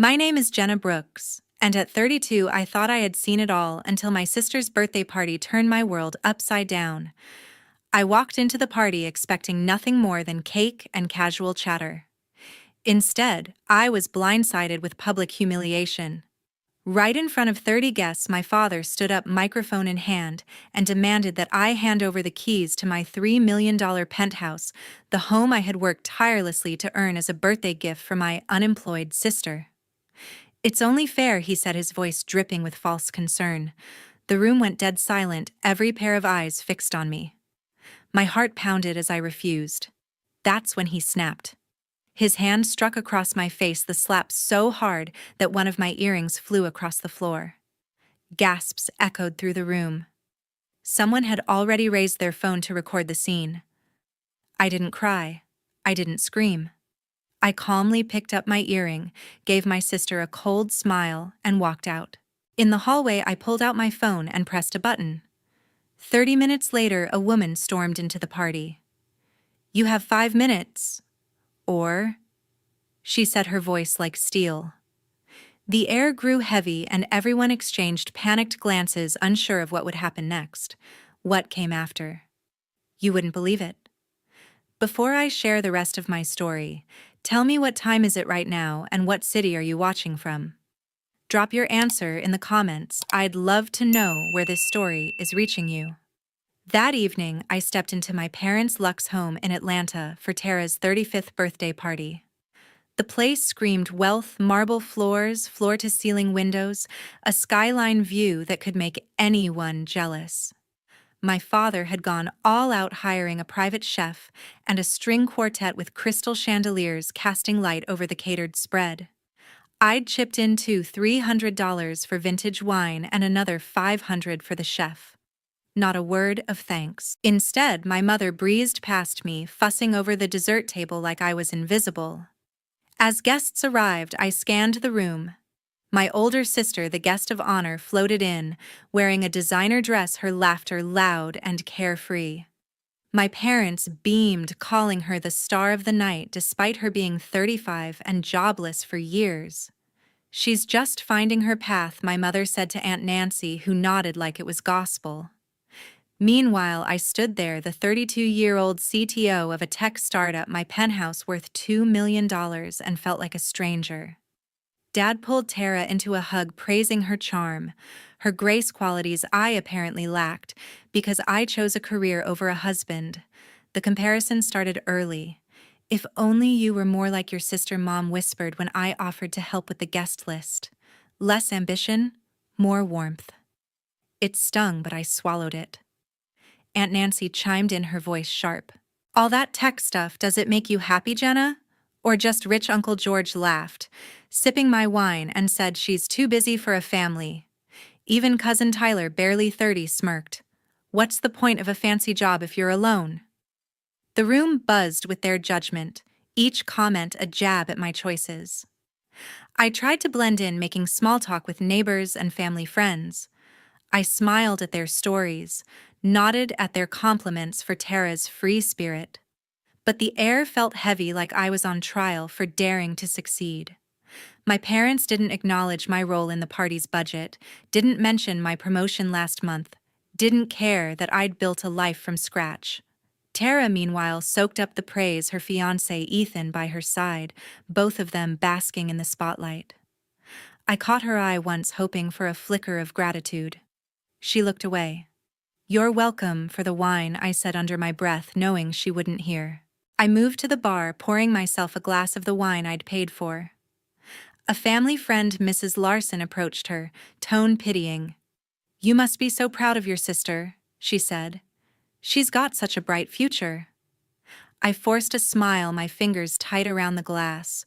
My name is Jenna Brooks, and at 32 I thought I had seen it all until my sister's birthday party turned my world upside down. I walked into the party expecting nothing more than cake and casual chatter. Instead, I was blindsided with public humiliation. Right in front of 30 guests, my father stood up, microphone in hand, and demanded that I hand over the keys to my $3 million penthouse, the home I had worked tirelessly to earn as a birthday gift for my unemployed sister. "It's only fair," he said, his voice dripping with false concern. The room went dead silent, every pair of eyes fixed on me. My heart pounded as I refused. That's when he snapped. His hand struck across my face, the slap so hard that one of my earrings flew across the floor. Gasps echoed through the room. Someone had already raised their phone to record the scene. I didn't cry. I didn't scream. I calmly picked up my earring, gave my sister a cold smile, and walked out. In the hallway, I pulled out my phone and pressed a button. 30 minutes later, a woman stormed into the party. "You have 5 minutes. Or," she said, her voice like steel. The air grew heavy and everyone exchanged panicked glances, unsure of what would happen next. What came after? You wouldn't believe it. Before I share the rest of my story, tell me, what time is it right now and what city are you watching from? Drop your answer in the comments. I'd love to know where this story is reaching you. That evening, I stepped into my parents' luxe home in Atlanta for Tara's 35th birthday party. The place screamed wealth: marble floors, floor-to-ceiling windows, a skyline view that could make anyone jealous. My father had gone all out, hiring a private chef and a string quartet with crystal chandeliers casting light over the catered spread. I'd chipped in too, $300 for vintage wine and another $500 for the chef. Not a word of thanks. Instead, my mother breezed past me, fussing over the dessert table like I was invisible. As guests arrived, I scanned the room. My older sister, the guest of honor, floated in, wearing a designer dress, her laughter loud and carefree. My parents beamed, calling her the star of the night despite her being 35 and jobless for years. "She's just finding her path," my mother said to Aunt Nancy, who nodded like it was gospel. Meanwhile, I stood there, the 32-year-old CTO of a tech startup, my penthouse worth $2 million, and felt like a stranger. Dad pulled Tara into a hug, praising her charm, her grace, qualities I apparently lacked because I chose a career over a husband. The comparison started early. "If only you were more like your sister," Mom whispered when I offered to help with the guest list. Less ambition, more warmth. It stung, but I swallowed it. Aunt Nancy chimed in, her voice sharp. "All that tech stuff, does it make you happy, Jenna? Or just rich?" Uncle George laughed, sipping my wine, and said, "She's too busy for a family." Even cousin Tyler, barely 30, smirked. "What's the point of a fancy job if you're alone?" The room buzzed with their judgment, each comment a jab at my choices. I tried to blend in, making small talk with neighbors and family friends. I smiled at their stories, nodded at their compliments for Tara's free spirit. But the air felt heavy, like I was on trial for daring to succeed. My parents didn't acknowledge my role in the party's budget, didn't mention my promotion last month, didn't care that I'd built a life from scratch. Tara, meanwhile, soaked up the praise, her fiancé Ethan by her side, both of them basking in the spotlight. I caught her eye once, hoping for a flicker of gratitude. She looked away. "You're welcome for the wine," I said under my breath, knowing she wouldn't hear. I moved to the bar, pouring myself a glass of the wine I'd paid for. A family friend, Mrs. Larson, approached her, tone pitying. "You must be so proud of your sister," she said. "She's got such a bright future." I forced a smile, my fingers tight around the glass.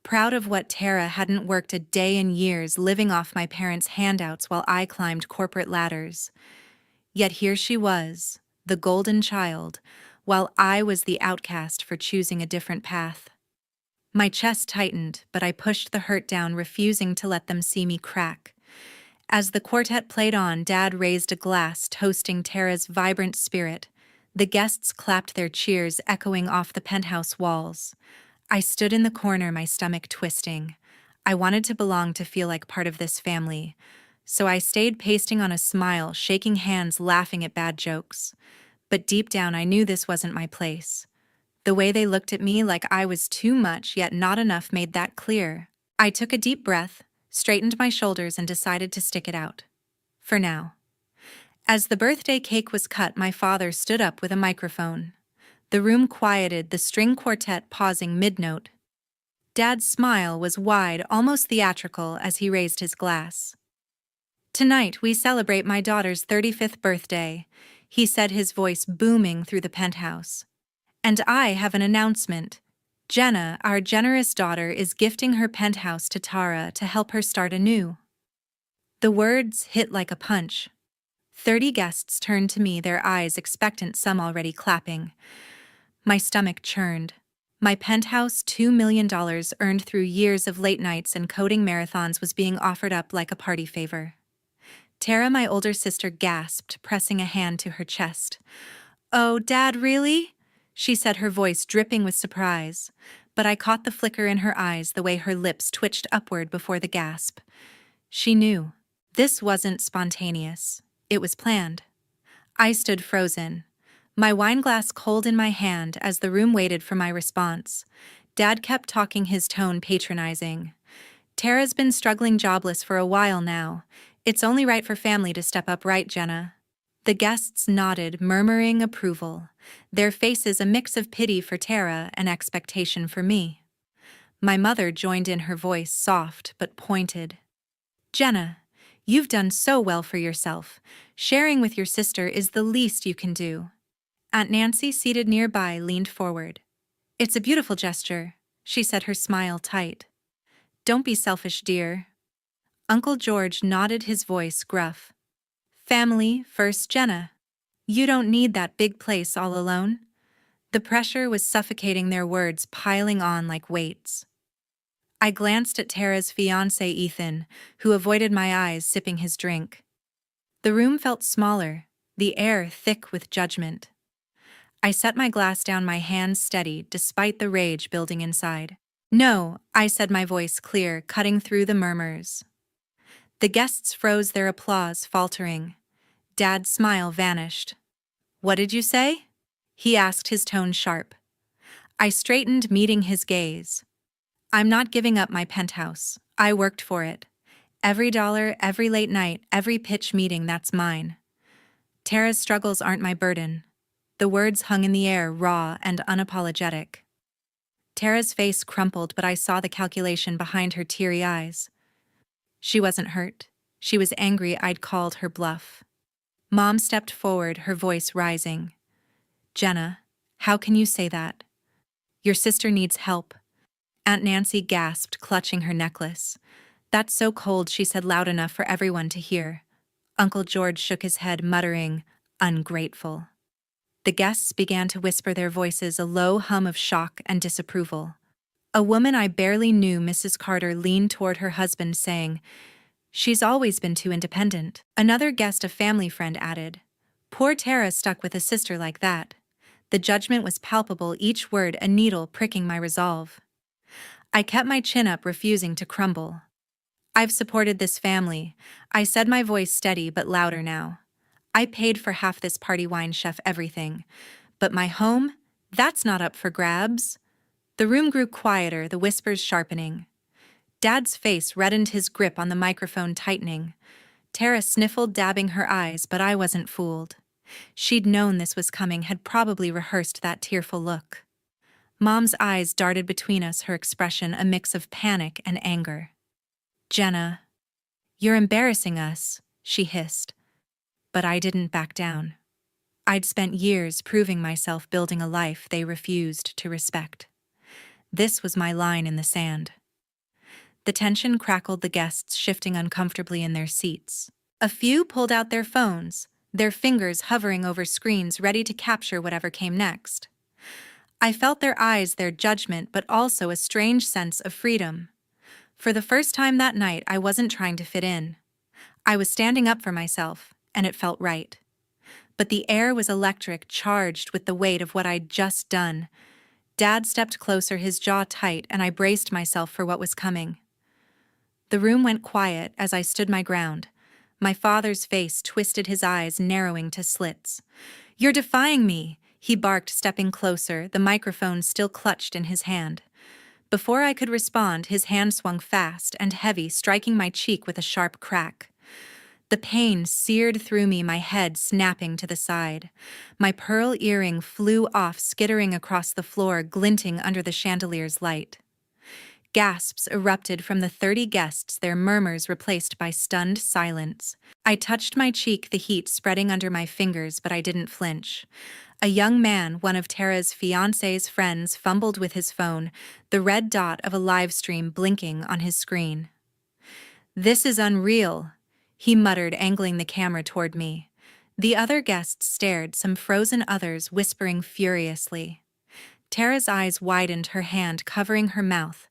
Proud of what? Tara hadn't worked a day in years, living off my parents' handouts while I climbed corporate ladders. Yet here she was, the golden child, while I was the outcast for choosing a different path. My chest tightened, but I pushed the hurt down, refusing to let them see me crack. As the quartet played on, Dad raised a glass, toasting Tara's vibrant spirit. The guests clapped, their cheers echoing off the penthouse walls. I stood in the corner, my stomach twisting. I wanted to belong, to feel like part of this family. So I stayed pasting on a smile, shaking hands, laughing at bad jokes. But deep down, I knew this wasn't my place. The way they looked at me like I was too much yet not enough made that clear. I took a deep breath, straightened my shoulders, and decided to stick it out. For now. As the birthday cake was cut, my father stood up with a microphone. The room quieted, the string quartet pausing mid-note. Dad's smile was wide, almost theatrical, as he raised his glass. "Tonight we celebrate my daughter's 35th birthday," he said, his voice booming through the penthouse. "And I have an announcement. Jenna, our generous daughter, is gifting her penthouse to Tara to help her start anew." The words hit like a punch. 30 guests turned to me, their eyes expectant, some already clapping. My stomach churned. My penthouse, $2 million earned through years of late nights and coding marathons, was being offered up like a party favor. Tara, my older sister, gasped, pressing a hand to her chest. "Oh, Dad, really?" she said, her voice dripping with surprise. But I caught the flicker in her eyes, the way her lips twitched upward before the gasp. She knew. This wasn't spontaneous. It was planned. I stood frozen, my wine glass cold in my hand, as the room waited for my response. Dad kept talking, his tone patronizing. "Tara's been struggling jobless for a while now. It's only right for family to step up, right, Jenna?" The guests nodded, murmuring approval, their faces a mix of pity for Tara and expectation for me. My mother joined in, her voice soft but pointed. "Jenna, you've done so well for yourself. Sharing with your sister is the least you can do." Aunt Nancy, seated nearby, leaned forward. "It's a beautiful gesture," she said, her smile tight. "Don't be selfish, dear." Uncle George nodded, his voice gruff. "Family first, Jenna. You don't need that big place all alone." The pressure was suffocating, their words piling on like weights. I glanced at Tara's fiancé, Ethan, who avoided my eyes, sipping his drink. The room felt smaller, the air thick with judgment. I set my glass down, my hands steady, despite the rage building inside. "No," I said, my voice clear, cutting through the murmurs. The guests froze, their applause faltering. Dad's smile vanished. "What did you say?" he asked, his tone sharp. I straightened, meeting his gaze. "I'm not giving up my penthouse. I worked for it. Every dollar, every late night, every pitch meeting, that's mine. Tara's struggles aren't my burden." The words hung in the air, raw and unapologetic. Tara's face crumpled, but I saw the calculation behind her teary eyes. She wasn't hurt. She was angry I'd called her bluff. Mom stepped forward, her voice rising. "Jenna, how can you say that? Your sister needs help." Aunt Nancy gasped, clutching her necklace. "That's so cold," she said, loud enough for everyone to hear. Uncle George shook his head, muttering, "Ungrateful." The guests began to whisper, their voices a low hum of shock and disapproval. A woman I barely knew, Mrs. Carter, leaned toward her husband, saying, "She's always been too independent." Another guest, a family friend, added, "Poor Tara, stuck with a sister like that." The judgment was palpable, each word a needle pricking my resolve. I kept my chin up, refusing to crumble. "I've supported this family," I said, my voice steady but louder now. "I paid for half this party, wine, chef, everything. But my home? That's not up for grabs." The room grew quieter, the whispers sharpening. Dad's face reddened, his grip on the microphone tightening. Tara sniffled, dabbing her eyes, but I wasn't fooled. She'd known this was coming, had probably rehearsed that tearful look. Mom's eyes darted between us, her expression a mix of panic and anger. "Jenna, you're embarrassing us," she hissed. But I didn't back down. I'd spent years proving myself, building a life they refused to respect. This was my line in the sand. The tension crackled, the guests shifting uncomfortably in their seats. A few pulled out their phones, their fingers hovering over screens, ready to capture whatever came next. I felt their eyes, their judgment, but also a strange sense of freedom. For the first time that night, I wasn't trying to fit in. I was standing up for myself, and it felt right. But the air was electric, charged with the weight of what I'd just done. Dad stepped closer, his jaw tight, and I braced myself for what was coming. The room went quiet as I stood my ground. My father's face twisted, his eyes narrowing to slits. "You're defying me," he barked, stepping closer, the microphone still clutched in his hand. Before I could respond, his hand swung fast and heavy, striking my cheek with a sharp crack. The pain seared through me, my head snapping to the side. My pearl earring flew off, skittering across the floor, glinting under the chandelier's light. Gasps erupted from the 30 guests, their murmurs replaced by stunned silence. I touched my cheek, the heat spreading under my fingers, but I didn't flinch. A young man, one of Tara's fiancé's friends, fumbled with his phone, the red dot of a live stream blinking on his screen. "This is unreal," he muttered, angling the camera toward me. The other guests stared, some frozen, others whispering furiously. Tara's eyes widened, her hand covering her mouth,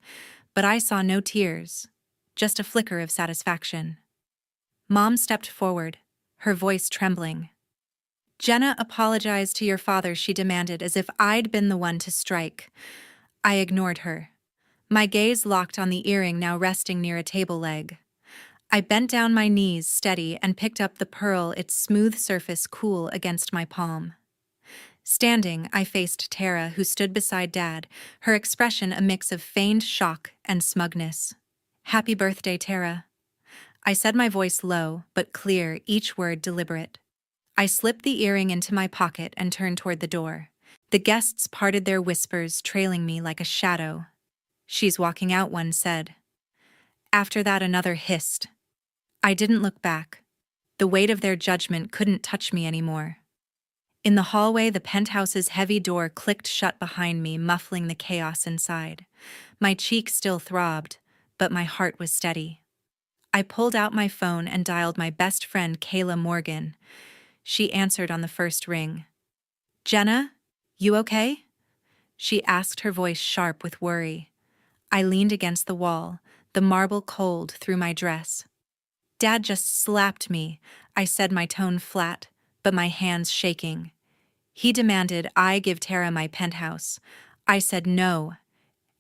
but I saw no tears, just a flicker of satisfaction. Mom stepped forward, her voice trembling. "Jenna, apologize to your father," she demanded, as if I'd been the one to strike. I ignored her. My gaze locked on the earring now resting near a table leg. I bent down, my knees steady, and picked up the pearl, its smooth surface cool against my palm. Standing, I faced Tara, who stood beside Dad, her expression a mix of feigned shock and smugness. "Happy birthday, Tara." I said, my voice low but clear, each word deliberate. I slipped the earring into my pocket and turned toward the door. The guests parted their whispers, trailing me like a shadow. "She's walking out," one said. After that, another hissed. I didn't look back. The weight of their judgment couldn't touch me anymore. In the hallway, the penthouse's heavy door clicked shut behind me, muffling the chaos inside. My cheek still throbbed, but my heart was steady. I pulled out my phone and dialed my best friend, Kayla Morgan. She answered on the first ring. "Jenna, you okay?" she asked, her voice sharp with worry. I leaned against the wall, the marble cold through my dress. "Dad just slapped me," I said, my tone flat, but my hands shaking. "He demanded I give Tara my penthouse. I said no,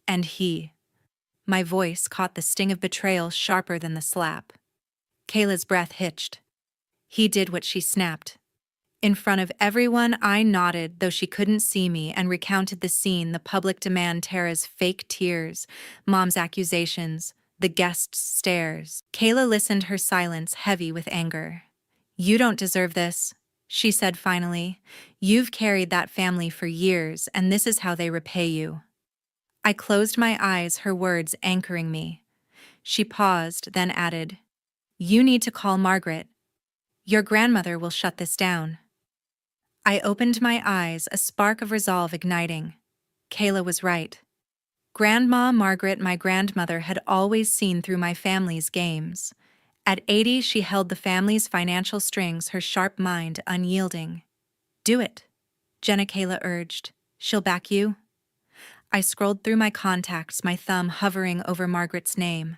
and he..." My voice caught the sting of betrayal sharper than the slap. Kayla's breath hitched. "He did what she snapped." In front of everyone, I nodded, though she couldn't see me, and recounted the scene, the public demand, Tara's fake tears, Mom's accusations, the guests' stares. Kayla listened, her silence heavy with anger. "You don't deserve this," she said finally. "You've carried that family for years, and this is how they repay you." I closed my eyes, her words anchoring me. She paused, then added, "You need to call Margaret. Your grandmother will shut this down." I opened my eyes, a spark of resolve igniting. Kayla was right. Grandma Margaret, my grandmother, had always seen through my family's games. At 80, she held the family's financial strings, her sharp mind unyielding. "Do it," Jenna Kayla urged. "She'll back you." I scrolled through my contacts, my thumb hovering over Margaret's name.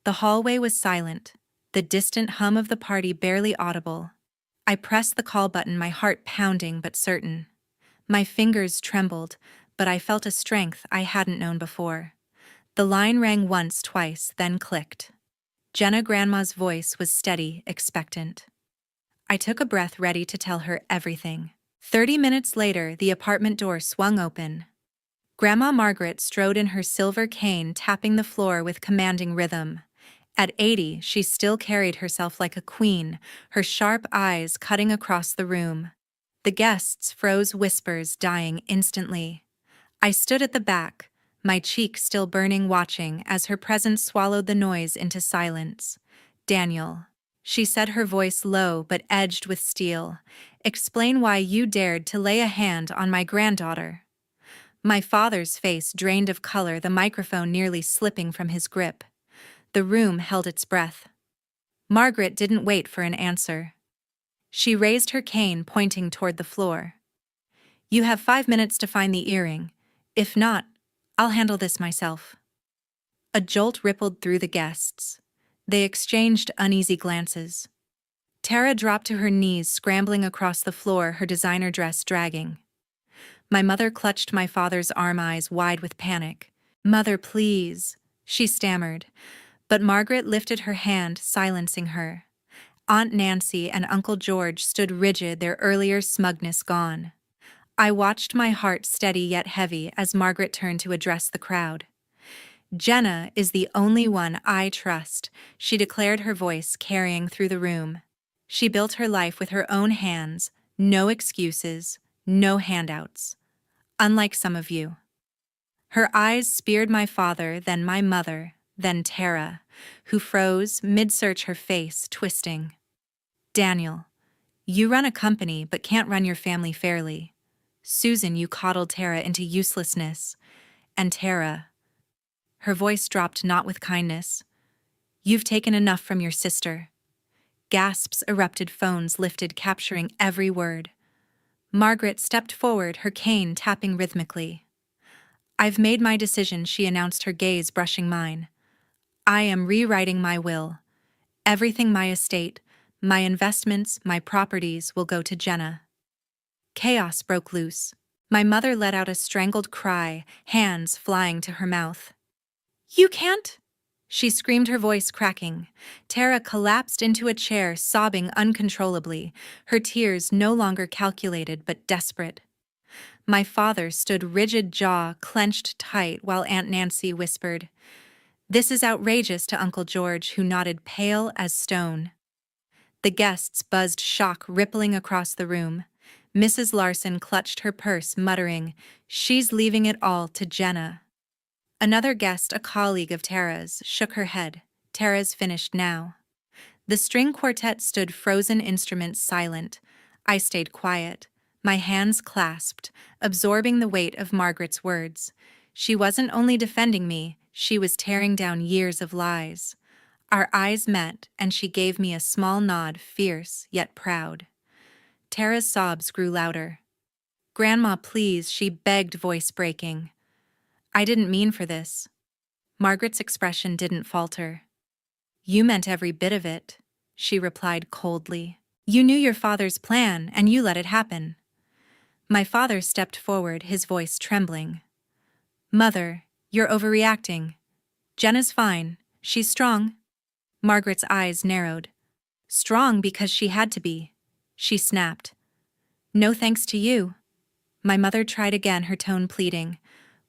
The hallway was silent, the distant hum of the party barely audible. I pressed the call button, my heart pounding but certain. My fingers trembled, but I felt a strength I hadn't known before. The line rang once, twice, then clicked. Jenna Grandma's voice was steady, expectant. I took a breath, ready to tell her everything. 30 minutes later, the apartment door swung open. Grandma Margaret strode in, her silver cane tapping the floor with commanding rhythm. At 80, she still carried herself like a queen, her sharp eyes cutting across the room. The guests froze, whispers dying instantly. I stood at the back, my cheek still burning, watching as her presence swallowed the noise into silence. "Daniel," she said, her voice low but edged with steel, "explain why you dared to lay a hand on my granddaughter." My father's face drained of color, the microphone nearly slipping from his grip. The room held its breath. Margaret didn't wait for an answer. She raised her cane, pointing toward the floor. "You have 5 minutes to find the earring. If not, I'll handle this myself." A jolt rippled through the guests. They exchanged uneasy glances. Tara dropped to her knees, scrambling across the floor, her designer dress dragging. My mother clutched my father's arm, eyes wide with panic. "Mother, please," she stammered. But Margaret lifted her hand, silencing her. Aunt Nancy and Uncle George stood rigid, their earlier smugness gone. I watched, my heart steady yet heavy, as Margaret turned to address the crowd. "Jenna is the only one I trust," she declared, her voice carrying through the room. "She built her life with her own hands, no excuses, no handouts. Unlike some of you." Her eyes speared my father, then my mother, then Tara, who froze mid-search, her face twisting. "Daniel, you run a company but can't run your family fairly. Susan, you coddled Tara into uselessness. And Tara," her voice dropped not with kindness, "you've taken enough from your sister." Gasps erupted, phones lifted, capturing every word. Margaret stepped forward, her cane tapping rhythmically. "I've made my decision," she announced, her gaze brushing mine. "I am rewriting my will. Everything, my estate, my investments, my properties, will go to Jenna." Chaos broke loose. My mother let out a strangled cry, hands flying to her mouth. "You can't!" she screamed, her voice cracking. Tara collapsed into a chair, sobbing uncontrollably, her tears no longer calculated but desperate. My father stood rigid, jaw clenched tight, while Aunt Nancy whispered, "This is outrageous," to Uncle George, who nodded, pale as stone. The guests buzzed, shock rippling across the room. Mrs. Larson clutched her purse, muttering, "She's leaving it all to Jenna." Another guest, a colleague of Tara's, shook her head. "Tara's finished now." The string quartet stood, frozen instruments silent. I stayed quiet, my hands clasped, absorbing the weight of Margaret's words. She wasn't only defending me, she was tearing down years of lies. Our eyes met, and she gave me a small nod, fierce yet proud. Tara's sobs grew louder. "Grandma, please," she begged, voice breaking. "I didn't mean for this." Margaret's expression didn't falter. "You meant every bit of it," she replied coldly. "You knew your father's plan, and you let it happen." My father stepped forward, his voice trembling. "Mother, you're overreacting. Jenna's fine. She's strong." Margaret's eyes narrowed. "Strong because she had to be," she snapped. "No thanks to you." My mother tried again, her tone pleading.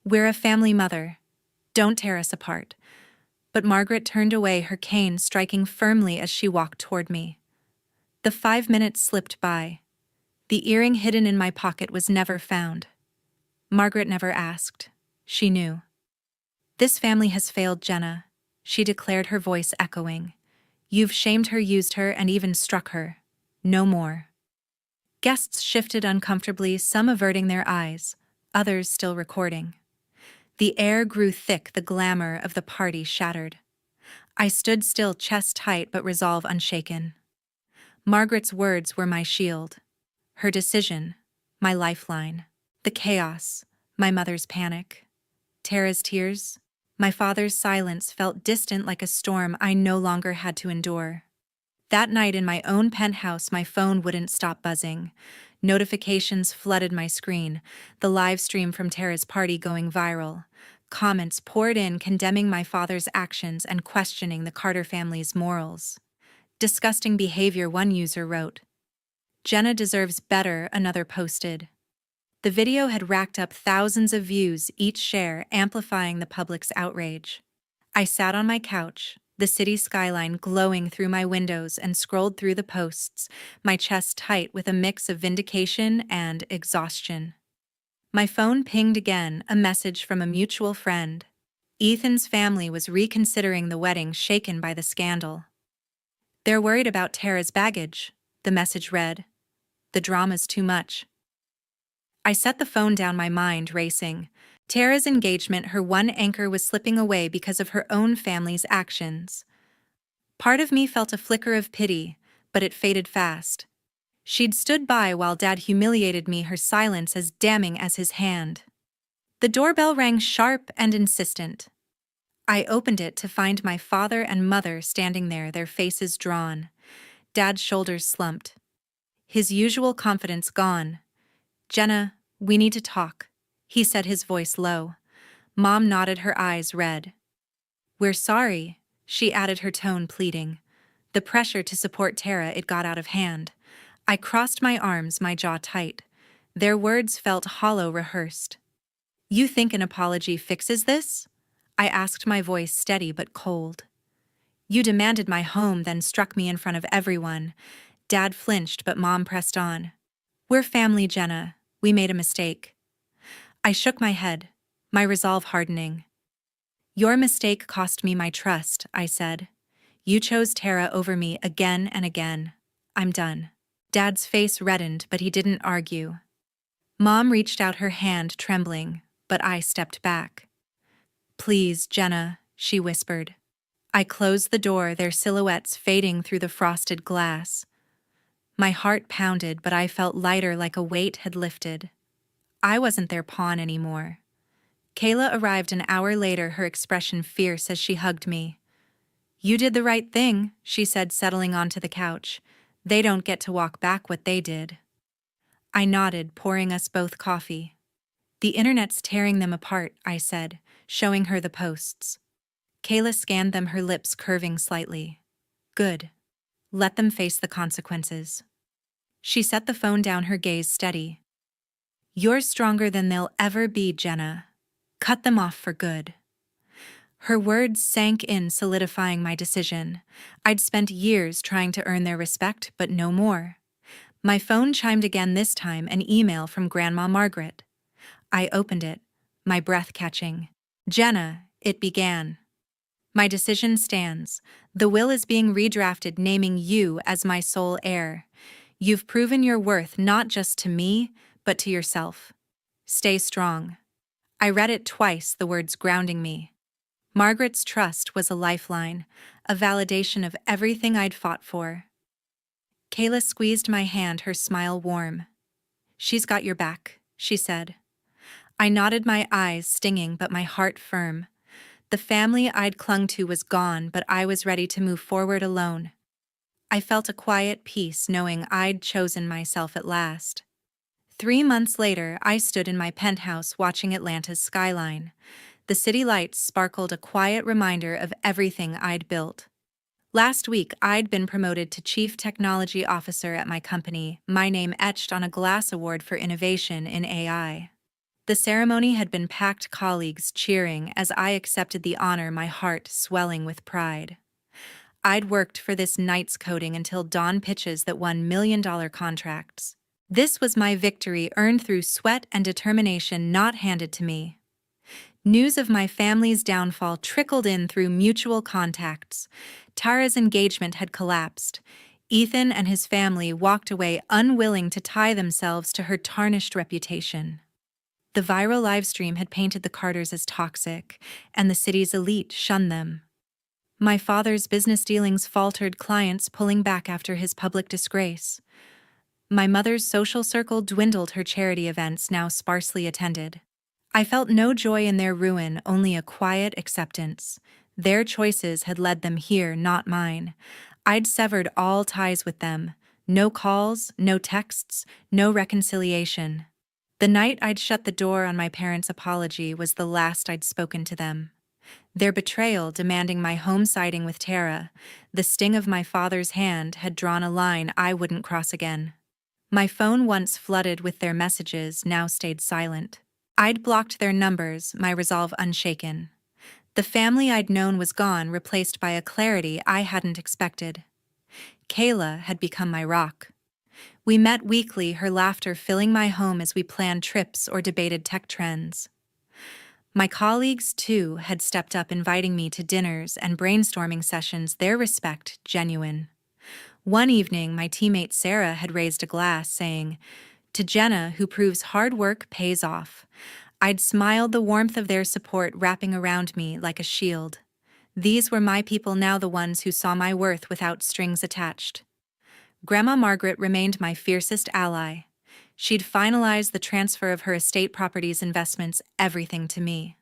"We're a family, Mother. Don't tear us apart." But Margaret turned away, her cane striking firmly as she walked toward me. The 5 minutes slipped by. The earring hidden in my pocket was never found. Margaret never asked. She knew. "This family has failed, Jenna," she declared, her voice echoing. "You've shamed her, used her, and even struck her. No more." Guests shifted uncomfortably, some averting their eyes, others still recording. The air grew thick, the glamour of the party shattered. I stood still, chest tight but resolve unshaken. Margaret's words were my shield. Her decision, my lifeline. The chaos, my mother's panic. Tara's tears, my father's silence felt distant, like a storm I no longer had to endure. That night in my own penthouse, my phone wouldn't stop buzzing. Notifications flooded my screen, the live stream from Tara's party going viral. Comments poured in, condemning my father's actions and questioning the Carter family's morals. "Disgusting behavior," one user wrote. "Jenna deserves better," another posted. The video had racked up thousands of views, each share amplifying the public's outrage. I sat on my couch, the city skyline glowing through my windows, and scrolled through the posts, my chest tight with a mix of vindication and exhaustion. My phone pinged again, a message from a mutual friend. Ethan's family was reconsidering the wedding, shaken by the scandal. "They're worried about Tara's baggage," the message read. "The drama's too much." I set the phone down, my mind racing. Tara's engagement, her one anchor, was slipping away because of her own family's actions. Part of me felt a flicker of pity, but it faded fast. She'd stood by while Dad humiliated me, her silence as damning as his hand. The doorbell rang, sharp and insistent. I opened it to find my father and mother standing there, their faces drawn. Dad's shoulders slumped. His usual confidence gone. "Jenna, we need to talk," he said, his voice low. Mom nodded, her eyes red. "We're sorry," She added, her tone pleading. The pressure to support Tara, it got out of hand. I crossed my arms, my jaw tight. Their words felt hollow, rehearsed. You think an apology fixes this? I asked, my voice steady but cold. You demanded my home, then struck me in front of everyone. Dad flinched, but Mom pressed on. We're family, Jenna. We made a mistake. I shook my head, my resolve hardening. Your mistake cost me my trust, I said. You chose Tara over me again and again. I'm done. Dad's face reddened, but he didn't argue. Mom reached out her hand, trembling, but I stepped back. Please, Jenna, she whispered. I closed the door, their silhouettes fading through the frosted glass. My heart pounded, but I felt lighter, like a weight had lifted. I wasn't their pawn anymore. Kayla arrived an hour later, her expression fierce as she hugged me. You did the right thing, she said, settling onto the couch. They don't get to walk back what they did. I nodded, pouring us both coffee. The internet's tearing them apart, I said, showing her the posts. Kayla scanned them, her lips curving slightly. Good. Let them face the consequences. She set the phone down, her gaze steady. You're stronger than they'll ever be, Jenna. Cut them off for good. Her words sank in, solidifying my decision. I'd spent years trying to earn their respect, but no more. My phone chimed again, this time an email from Grandma Margaret. I opened it, my breath catching. Jenna, it began. My decision stands. The will is being redrafted, naming you as my sole heir. You've proven your worth not just to me, but to yourself. Stay strong. I read it twice, the words grounding me. Margaret's trust was a lifeline, a validation of everything I'd fought for. Kayla squeezed my hand, her smile warm. She's got your back, she said. I nodded, my eyes stinging but my heart firm. The family I'd clung to was gone, but I was ready to move forward alone. I felt a quiet peace knowing I'd chosen myself at last. 3 months later, I stood in my penthouse watching Atlanta's skyline. The city lights sparkled, a quiet reminder of everything I'd built. Last week, I'd been promoted to Chief Technology Officer at my company, my name etched on a glass award for innovation in AI. The ceremony had been packed, colleagues cheering as I accepted the honor, my heart swelling with pride. I'd worked for this night's coding until dawn pitches that won $1 million contracts. This was my victory, earned through sweat and determination, not handed to me. News of my family's downfall trickled in through mutual contacts. Tara's engagement had collapsed. Ethan and his family walked away, unwilling to tie themselves to her tarnished reputation. The viral livestream had painted the Carters as toxic, and the city's elite shunned them. My father's business dealings faltered, clients pulling back after his public disgrace. My mother's social circle dwindled, her charity events now sparsely attended. I felt no joy in their ruin, only a quiet acceptance. Their choices had led them here, not mine. I'd severed all ties with them. No calls, no texts, no reconciliation. The night I'd shut the door on my parents' apology was the last I'd spoken to them. Their betrayal, demanding my home siding with Tara, the sting of my father's hand, had drawn a line I wouldn't cross again. My phone, once flooded with their messages, now stayed silent. I'd blocked their numbers, my resolve unshaken. The family I'd known was gone, replaced by a clarity I hadn't expected. Kayla had become my rock. We met weekly, her laughter filling my home as we planned trips or debated tech trends. My colleagues, too, had stepped up, inviting me to dinners and brainstorming sessions, their respect genuine. One evening, my teammate Sarah had raised a glass, saying, "To Jenna, who proves hard work pays off." I'd smiled, the warmth of their support wrapping around me like a shield. These were my people now, the ones who saw my worth without strings attached. Grandma Margaret remained my fiercest ally. She'd finalized the transfer of her estate properties, investments, everything to me.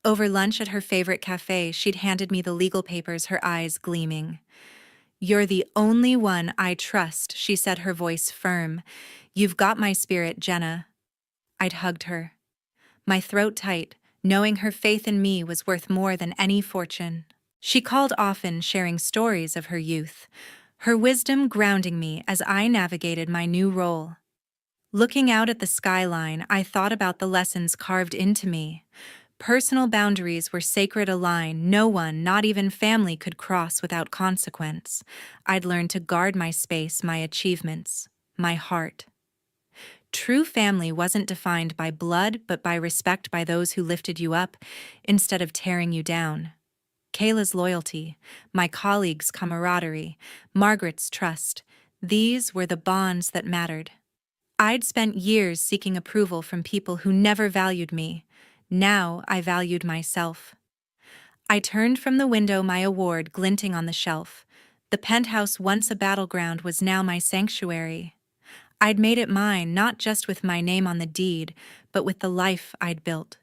Over lunch at her favorite cafe, she'd handed me the legal papers, her eyes gleaming. "You're the only one I trust," she said, her voice firm. "You've got my spirit, Jenna." I'd hugged her, my throat tight, knowing her faith in me was worth more than any fortune. She called often, sharing stories of her youth, her wisdom grounding me as I navigated my new role. Looking out at the skyline, I thought about the lessons carved into me. Personal boundaries were sacred, a line no one, not even family, could cross without consequence. I'd learned to guard my space, my achievements, my heart. True family wasn't defined by blood, but by respect, by those who lifted you up instead of tearing you down. Kayla's loyalty, my colleagues' camaraderie, Margaret's trust, these were the bonds that mattered. I'd spent years seeking approval from people who never valued me. Now I valued myself. I turned from the window, my award glinting on the shelf. The penthouse, once a battleground, was now my sanctuary. I'd made it mine, not just with my name on the deed, but with the life I'd built.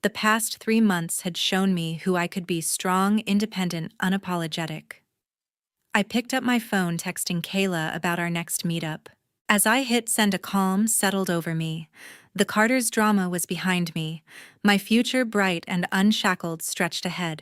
The past 3 months had shown me who I could be: strong, independent, unapologetic. I picked up my phone, texting Kayla about our next meetup. As I hit send, a calm settled over me. The Carter's drama was behind me. My future, bright and unshackled, stretched ahead.